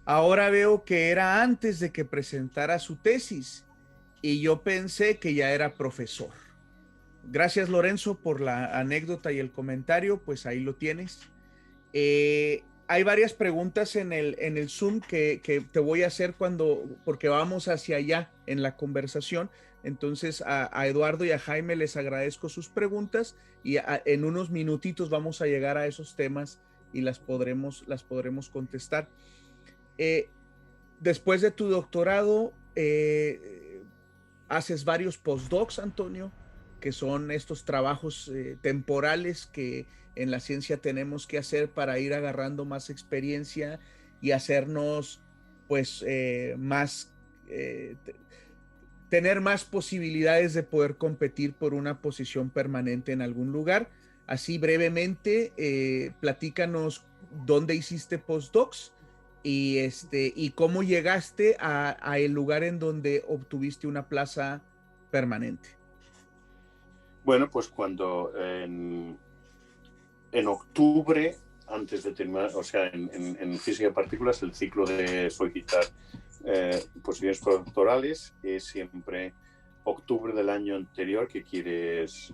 ahora veo que era antes de que presentara su tesis y yo pensé que ya era profesor. Gracias, Lorenzo, por la anécdota y el comentario, pues ahí lo tienes. Hay varias preguntas en el Zoom que te voy a hacer porque vamos hacia allá en la conversación. Entonces a Eduardo y a Jaime les agradezco sus preguntas y en unos minutitos vamos a llegar a esos temas y las podremos contestar. Eh, Después de tu doctorado, haces varios postdocs, Antonio, que son estos trabajos temporales que en la ciencia tenemos que hacer para ir agarrando más experiencia y hacernos, pues, tener más posibilidades de poder competir por una posición permanente en algún lugar. Así brevemente, platícanos dónde hiciste postdocs y cómo llegaste a el lugar en donde obtuviste una plaza permanente. Bueno, pues cuando en octubre, antes de terminar, o sea, en física de partículas, el ciclo de solicitar posiciones postdoctorales es siempre octubre del año anterior que quieres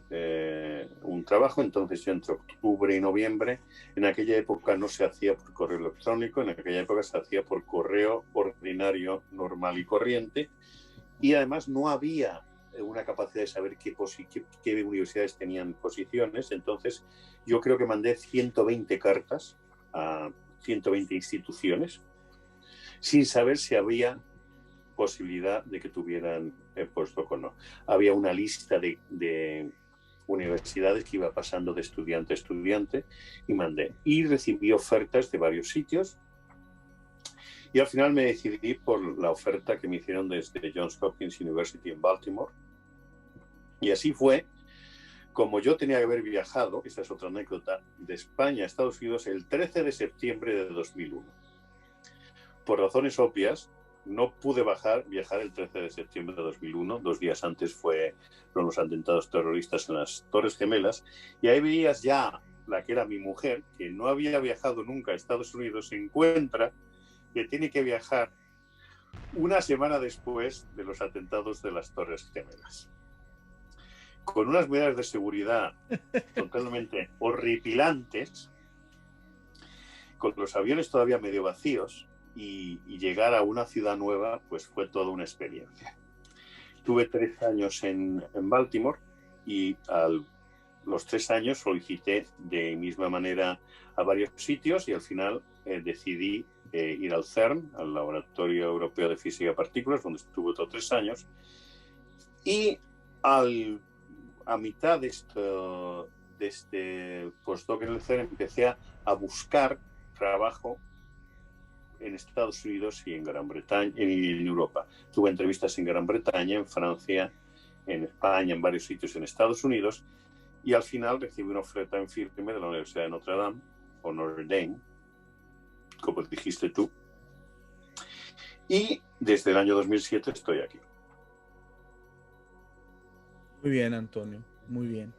un trabajo. Entonces yo entre octubre y noviembre, en aquella época no se hacía por correo electrónico, en aquella época se hacía por correo ordinario, normal y corriente, y además no había una capacidad de saber qué universidades tenían posiciones. Entonces yo creo que mandé 120 cartas a 120 instituciones sin saber si había posibilidad de que tuvieran postdoc o no. Había una lista de universidades que iba pasando de estudiante a estudiante y mandé. Y recibí ofertas de varios sitios. Y al final me decidí por la oferta que me hicieron desde Johns Hopkins University en Baltimore. Y así fue como yo tenía que haber viajado, esta es otra anécdota, de España a Estados Unidos el 13 de septiembre de 2001. Por razones obvias, no pude viajar el 13 de septiembre de 2001, 2 días antes fueron los atentados terroristas en las Torres Gemelas, y ahí veías ya la que era mi mujer, que no había viajado nunca a Estados Unidos, se encuentra que tiene que viajar una semana después de los atentados de las Torres Gemelas, con unas medidas de seguridad totalmente horripilantes, con los aviones todavía medio vacíos, y llegar a una ciudad nueva pues fue toda una experiencia. Tuve 3 años en Baltimore, y los 3 años solicité de misma manera a varios sitios, y al final decidí ir al CERN, al Laboratorio Europeo de Física de Partículas, donde estuve otros 3 años, y a mitad de este postdoc en el CERN empecé a buscar trabajo en Estados Unidos y en Gran Bretaña, en Europa. Tuve entrevistas en Gran Bretaña, en Francia, en España, en varios sitios en Estados Unidos, y al final recibí una oferta en firme de la Universidad de Notre Dame, o Notre Dame, como dijiste tú, y desde el año 2007 estoy aquí. Muy bien, Antonio, muy bien.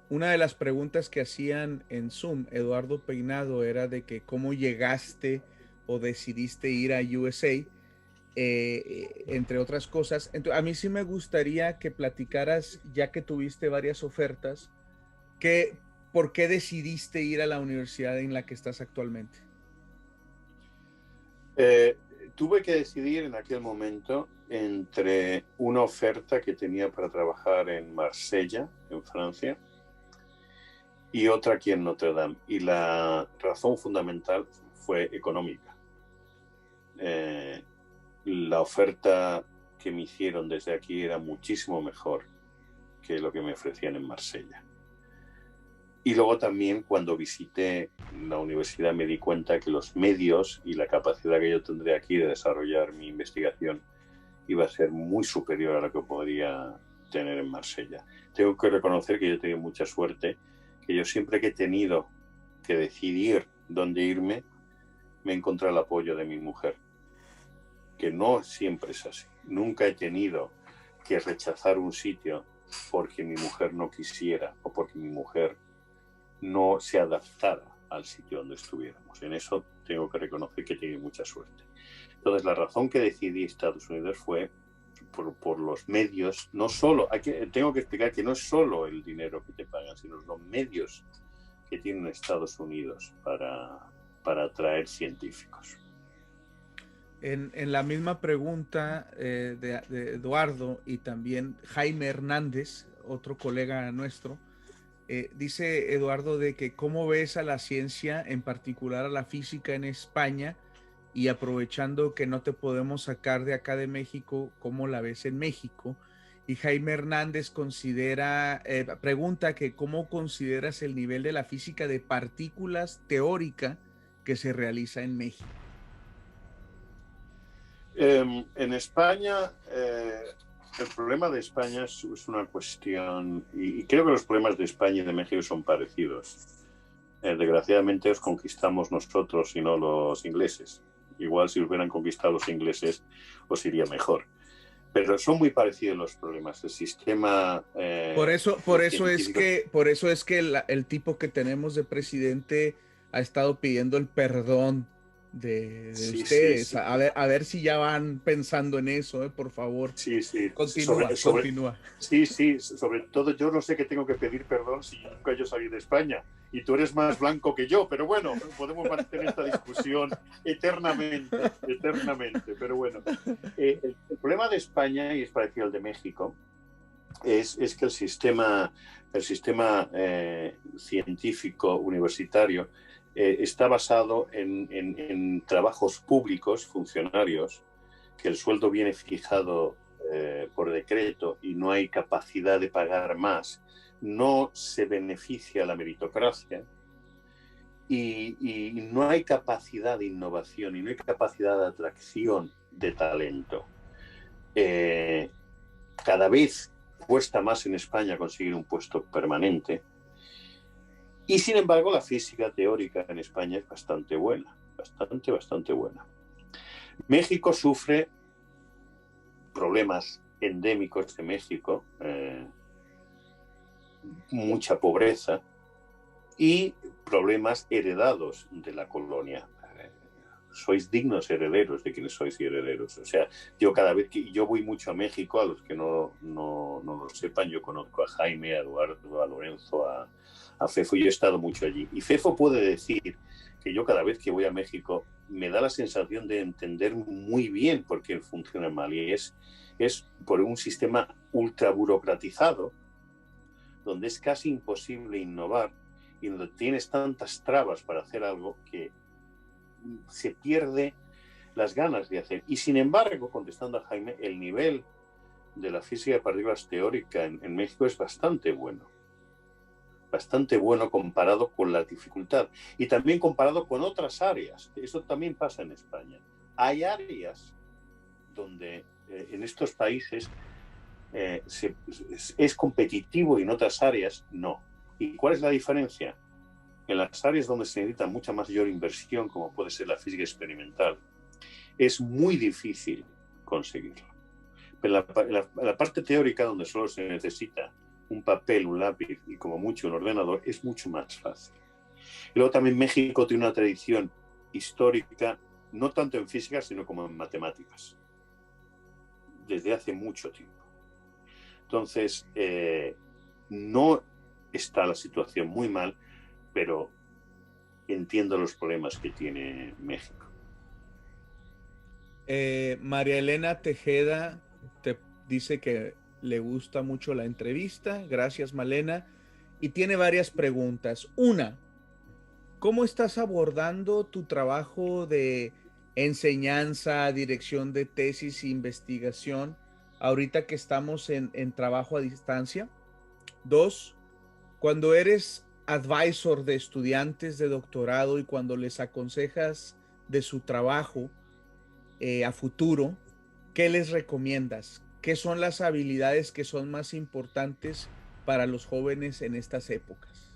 Una de las preguntas que hacían en Zoom, Eduardo Peinado, era de que cómo llegaste o decidiste ir a USA, entre otras cosas. Entonces, a mí sí me gustaría que platicaras, ya que tuviste varias ofertas, ¿por qué decidiste ir a la universidad en la que estás actualmente? Tuve que decidir en aquel momento entre una oferta que tenía para trabajar en Marsella, en Francia, y otra aquí en Notre Dame. Y la razón fundamental fue económica. La oferta que me hicieron desde aquí era muchísimo mejor que lo que me ofrecían en Marsella. Y luego también, cuando visité la universidad, me di cuenta que los medios y la capacidad que yo tendría aquí de desarrollar mi investigación iba a ser muy superior a la que podría tener en Marsella. Tengo que reconocer que yo he tenido mucha suerte, que yo siempre que he tenido que decidir dónde irme, me he encontrado el apoyo de mi mujer, que no siempre es así. Nunca he tenido que rechazar un sitio porque mi mujer no quisiera o porque mi mujer no se adaptara al sitio donde estuviéramos. En eso tengo que reconocer que he tenido mucha suerte. Entonces, la razón que decidí Estados Unidos fue por los medios. No solo, tengo que explicar que no es solo el dinero que te pagan, sino los medios que tienen Estados Unidos para atraer científicos. En la misma pregunta de Eduardo, y también Jaime Hernández, otro colega nuestro, dice Eduardo de que cómo ves a la ciencia, en particular a la física en España, y aprovechando que no te podemos sacar de acá de México, ¿cómo la ves en México? Y Jaime Hernández pregunta que cómo consideras el nivel de la física de partículas teórica que se realiza en México. En España, el problema de España es una cuestión, y creo que los problemas de España y de México son parecidos. Desgraciadamente os conquistamos nosotros y no los ingleses. Igual si hubieran conquistado los ingleses os iría mejor. Pero son muy parecidos los problemas. El sistema... Por eso es que el tipo que tenemos de presidente ha estado pidiendo el perdón de ustedes. Sí. A ver si ya van pensando en eso, por favor. Sí. Continúa. Sí, sobre todo yo no sé qué tengo que pedir perdón si nunca yo salí de España. Y tú eres más blanco que yo, pero bueno, podemos mantener esta discusión eternamente. Pero bueno, el problema de España, y es parecido al de México, es que el sistema científico universitario está basado en trabajos públicos, funcionarios, que el sueldo viene fijado por decreto y no hay capacidad de pagar más. No se beneficia la meritocracia y no hay capacidad de innovación y no hay capacidad de atracción de talento. Cada vez cuesta más en España conseguir un puesto permanente. Y sin embargo, la física teórica en España es bastante buena, bastante buena. México sufre problemas endémicos de México, mucha pobreza y problemas heredados de la colonia. Sois dignos herederos de quienes sois herederos. O sea, yo cada vez que yo voy mucho a México, a los que no lo sepan, yo conozco a Jaime, a Eduardo, a Lorenzo, a Fefo, y yo he estado mucho allí. Y Fefo puede decir que yo cada vez que voy a México me da la sensación de entender muy bien por qué funciona mal. Y es por un sistema ultra burocratizado, donde es casi imposible innovar y donde tienes tantas trabas para hacer algo que se pierde las ganas de hacer. Y sin embargo, contestando a Jaime, el nivel de la física de partículas teórica en México es bastante bueno comparado con la dificultad y también comparado con otras áreas. Eso también pasa en España. Hay áreas donde en estos países es competitivo y en otras áreas no. ¿Y cuál es la diferencia? En las áreas donde se necesita mucha mayor inversión, como puede ser la física experimental, es muy difícil conseguirlo. Pero la parte teórica, donde solo se necesita un papel, un lápiz y como mucho un ordenador, es mucho más fácil. Y luego también México tiene una tradición histórica, no tanto en física, sino como en matemáticas, desde hace mucho tiempo. Entonces, no está la situación muy mal, pero entiendo los problemas que tiene México. María Elena Tejeda te dice que le gusta mucho la entrevista. Gracias, Malena. Y tiene varias preguntas. Una, ¿cómo estás abordando tu trabajo de enseñanza, dirección de tesis e investigación ahorita que estamos en trabajo a distancia? Dos, cuando eres advisor de estudiantes de doctorado y cuando les aconsejas de su trabajo a futuro, ¿qué les recomiendas? ¿Qué son las habilidades que son más importantes para los jóvenes en estas épocas?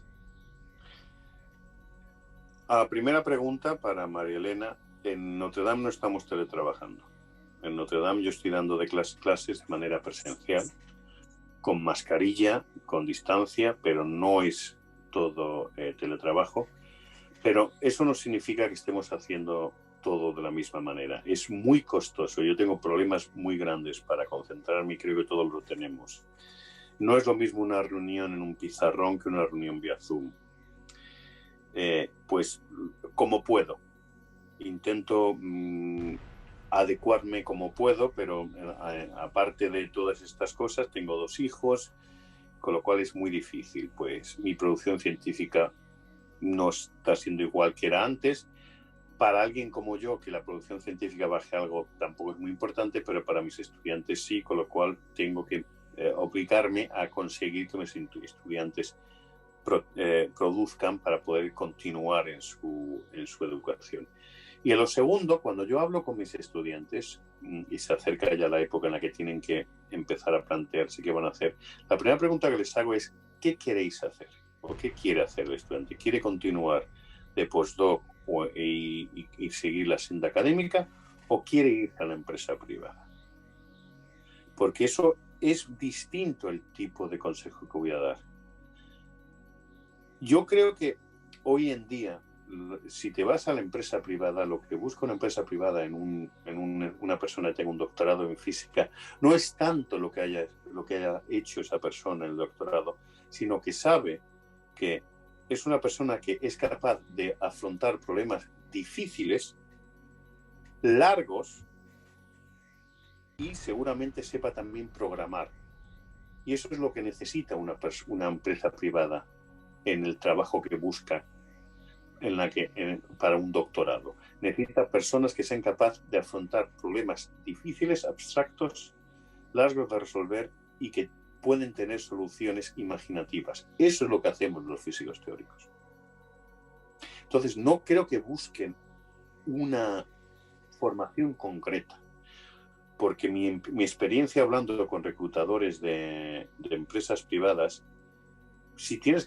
A la primera pregunta para María Elena, en Notre Dame no estamos teletrabajando. En Notre Dame yo estoy dando de clases de manera presencial, con mascarilla, con distancia, pero no es todo teletrabajo. Pero eso no significa que estemos haciendo todo de la misma manera. Es muy costoso. Yo tengo problemas muy grandes para concentrarme y creo que todos lo tenemos. No es lo mismo una reunión en un pizarrón que una reunión vía Zoom. Pues como puedo. Intento adecuarme como puedo, pero aparte de todas estas cosas, tengo 2 hijos, con lo cual es muy difícil. Pues mi producción científica no está siendo igual que era antes. Para alguien como yo, que la producción científica baje algo, tampoco es muy importante, pero para mis estudiantes sí, con lo cual tengo que obligarme a conseguir que mis estudiantes produzcan para poder continuar en su educación. Y en lo segundo, cuando yo hablo con mis estudiantes, y se acerca ya la época en la que tienen que empezar a plantearse qué van a hacer, la primera pregunta que les hago es, ¿qué queréis hacer? ¿O qué quiere hacer el estudiante? ¿Quiere continuar de postdoc y seguir la senda académica o quiere ir a la empresa privada? Porque eso es distinto el tipo de consejo que voy a dar. Yo creo que hoy en día, si te vas a la empresa privada, lo que busca una empresa privada en una persona que tenga un doctorado en física no es tanto lo que haya hecho esa persona en el doctorado, sino que sabe que es una persona que es capaz de afrontar problemas difíciles, largos, y seguramente sepa también programar. Y eso es lo que necesita una empresa privada en el trabajo que busca para un doctorado. Necesita personas que sean capaces de afrontar problemas difíciles, abstractos, largos de resolver y que pueden tener soluciones imaginativas. Eso es lo que hacemos los físicos teóricos. Entonces, no creo que busquen una formación concreta, porque mi experiencia hablando con reclutadores de empresas privadas, si tienen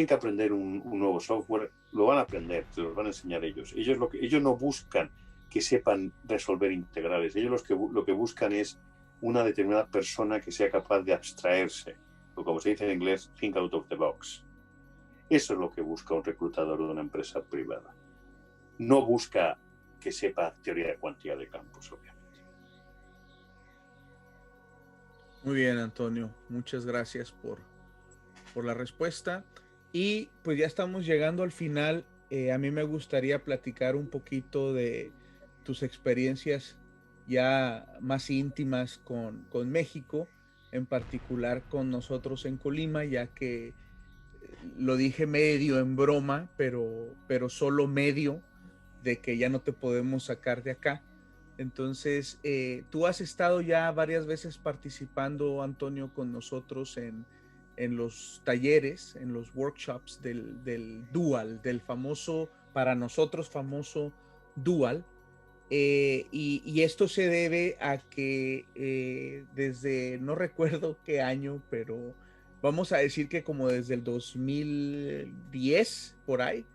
que aprender un nuevo software, lo van a aprender, se los van a enseñar ellos. Ellos no buscan que sepan resolver integrales. Ellos lo que buscan es una determinada persona que sea capaz de abstraerse, o como se dice en inglés, think out of the box. Eso es lo que busca un reclutador de una empresa privada. No busca que sepa teoría de cuantía de campos, obviamente. Muy bien, Antonio. Muchas gracias por la respuesta. Y pues ya estamos llegando al final. A mí me gustaría platicar un poquito de tus experiencias ya más íntimas con México, en particular con nosotros en Colima, ya que lo dije medio en broma, pero solo medio de que ya no te podemos sacar de acá. Entonces, tú has estado ya varias veces participando, Antonio, con nosotros en los talleres, en los workshops del Dual, del famoso, para nosotros famoso Dual. Y esto se debe a que desde, no recuerdo qué año, pero vamos a decir que como desde el 2010, por ahí,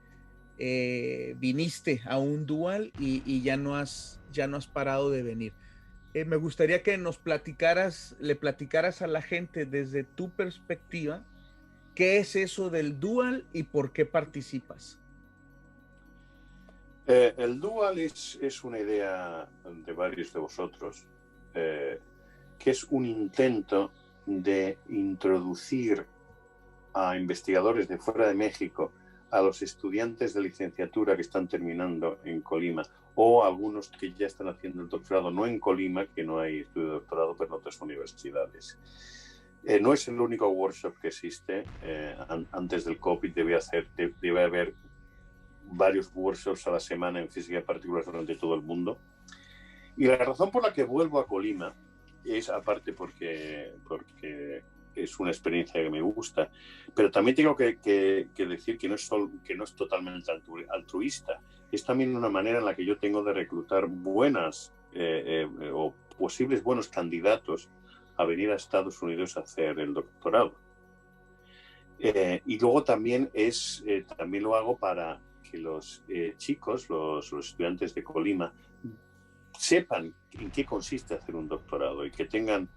viniste a un Dual y ya no has parado de venir. Me gustaría que nos le platicaras a la gente desde tu perspectiva, ¿qué es eso del Dual y por qué participas? El Dual es una idea de varios de vosotros, que es un intento de introducir a investigadores de fuera de México, a los estudiantes de licenciatura que están terminando en Colima, o algunos que ya están haciendo el doctorado, no en Colima, que no hay estudio de doctorado, pero en otras universidades. No es el único workshop que existe. Antes del COVID debe haber varios workshops a la semana en física de partículas durante todo el mundo. Y la razón por la que vuelvo a Colima es, aparte porque es una experiencia que me gusta, pero también tengo que decir que no es totalmente altruista. Es también una manera en la que yo tengo de reclutar buenas o posibles buenos candidatos a venir a Estados Unidos a hacer el doctorado. Y luego también lo hago para que los chicos, los estudiantes de Colima, sepan en qué consiste hacer un doctorado y que tengan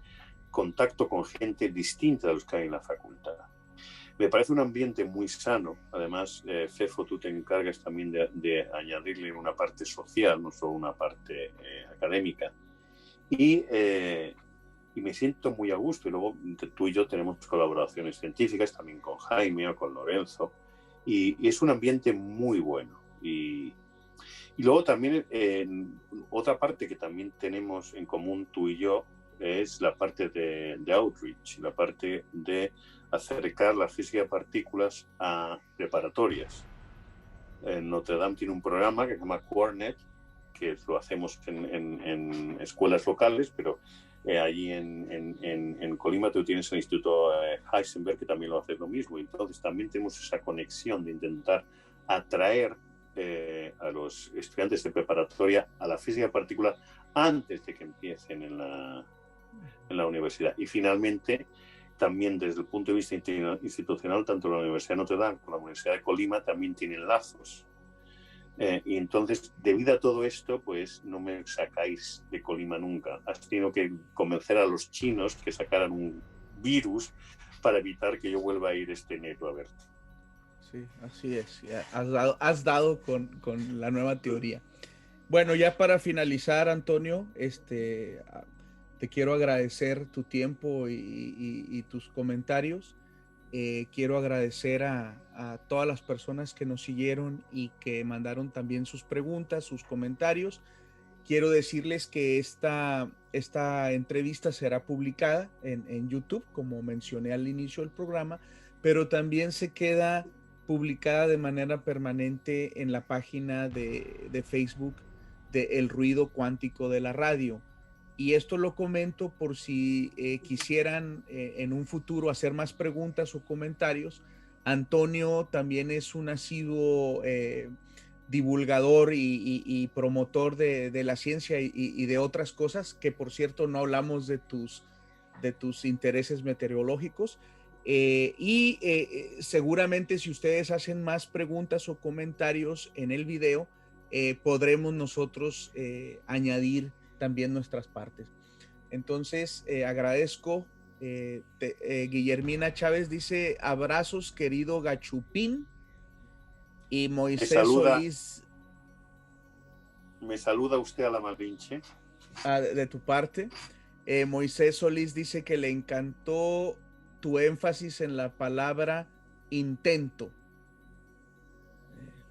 contacto con gente distinta de los que hay en la facultad. Me parece un ambiente muy sano. Además, Fefo, tú te encargas también de añadirle una parte social, no solo una parte académica. Y me siento muy a gusto. Y luego tú y yo tenemos colaboraciones científicas también con Jaime o con Lorenzo. Y es un ambiente muy bueno. Y luego también otra parte que también tenemos en común tú y yo es la parte de outreach, la parte de acercar la física de partículas a preparatorias. Notre Dame tiene un programa que se llama QuarNet, que lo hacemos en escuelas locales, pero allí en Colima tú tienes el Instituto Heisenberg, que también lo hace lo mismo. Entonces también tenemos esa conexión de intentar atraer a los estudiantes de preparatoria a la física de partículas antes de que empiecen en la universidad. Y finalmente, también desde el punto de vista institucional, tanto la Universidad de Notre Dame como la Universidad de Colima también tienen lazos. Y entonces, debido a todo esto, pues no me sacáis de Colima nunca. Has tenido que convencer a los chinos que sacaran un virus para evitar que yo vuelva a ir este enero a verte. Sí, así es. Has dado con la nueva teoría. Bueno, ya para finalizar, Antonio, te quiero agradecer tu tiempo y tus comentarios. Quiero agradecer a todas las personas que nos siguieron y que mandaron también sus preguntas, sus comentarios. Quiero decirles que esta entrevista será publicada en YouTube, como mencioné al inicio del programa, pero también se queda publicada de manera permanente en la página de Facebook de El Ruido Cuántico de la Radio. Y esto lo comento por si quisieran en un futuro hacer más preguntas o comentarios. Antonio también es un asiduo divulgador y promotor de la ciencia y de otras cosas, que por cierto no hablamos de tus intereses meteorológicos. Seguramente si ustedes hacen más preguntas o comentarios en el video, podremos nosotros añadir también nuestras partes. Entonces, agradezco. Guillermina Chávez dice: abrazos, querido Gachupín. Y Moisés Solís. Me saluda usted a la Malinche. De tu parte. Moisés Solís dice que le encantó tu énfasis en la palabra intento.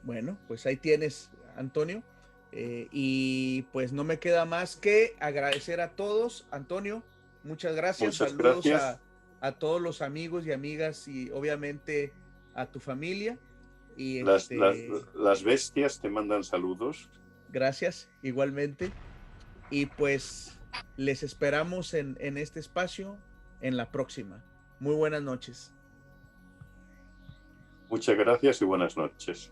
Bueno, pues ahí tienes, Antonio. Y pues no me queda más que agradecer a todos. Antonio, muchas gracias. Muchas Saludos gracias. A todos los amigos y amigas y obviamente a tu familia. Y las bestias te mandan saludos. Gracias, igualmente. Y pues les esperamos en este espacio en la próxima. Muy buenas noches. Muchas gracias y buenas noches.